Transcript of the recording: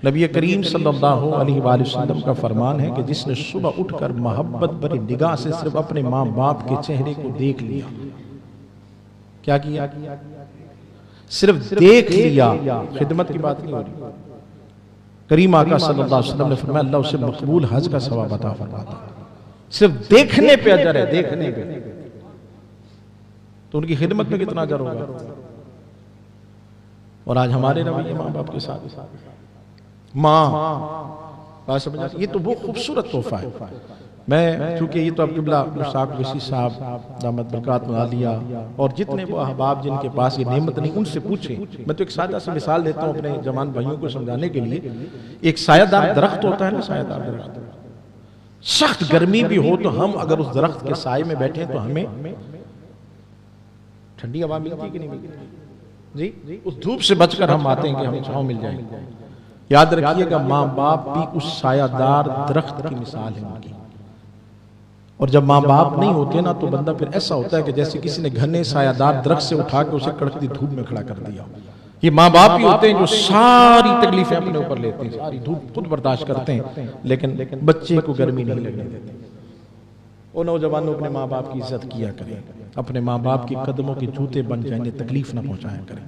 نبی کریم صلی اللہ علیہ وآلہ وسلم کا فرمان ہے کہ جس نے صبح اٹھ کر محبت بھری نگاہ سے صرف اپنے ماں باپ کے چہرے کو دیکھ لیا، کیا کیا؟ صرف دیکھ لیا، خدمت کی بات نہیں ہو رہی۔ کریم آقا صلی اللہ علیہ وسلم نے فرمایا اللہ اسے مقبول حج کا ثواب عطا فرماتا ہے، صرف دیکھنے پہ اجر ہے، دیکھنے پہ۔ تو ان کی خدمت میں کتنا اجر ہوگا؟ اور آج ہمارے رویے ماں باپ کے ساتھ بات سمجھا، یہ تو وہ خوبصورت تحفہ ہے۔ میں چونکہ یہ تو اب قبلہ مشتاق وسیع صاحب دامت برکات میں عالیہ اور جتنے وہ احباب جن کے پاس یہ نعمت نہیں، ان سے پوچھیں۔ میں تو ایک سادہ سی مثال دیتا ہوں اپنے جوان بھائیوں کو سمجھانے کے لیے۔ ایک سایہ دار درخت ہوتا ہے نا، سایہ دار درخت، سخت گرمی بھی ہو تو ہم اگر اس درخت کے سائے میں بیٹھیں تو ہمیں ٹھنڈی ہوا ملتی ہے کہ نہیں ملتی؟ جی، اس دھوپ سے بچ کر ہم آتے ہیں کہ ہمیں چھاؤں مل جائے۔ یاد رکھیے گا ماں باپ بھی اس سایہ دار درخت کی مثال ہے ان کی۔ اور جب ماں باپ نہیں ہوتے نا تو بندہ پھر ایسا ہوتا ہے کہ جیسے کسی نے گھنے سایہ دار درخت سے اٹھا کے اسے کڑکتی دھوپ میں کھڑا کر دیا۔ یہ ماں باپ ہی ہوتے ہیں جو ساری تکلیفیں اپنے اوپر لیتے ہیں، ساری دھوپ خود برداشت کرتے ہیں، لیکن بچے کو گرمی نہیں لگنے دیتے۔ وہ نوجوانوں اپنے ماں باپ کی عزت کیا کریں، اپنے ماں باپ کی قدموں کے جوتے بن جائیں، تکلیف نہ پہنچایا کریں۔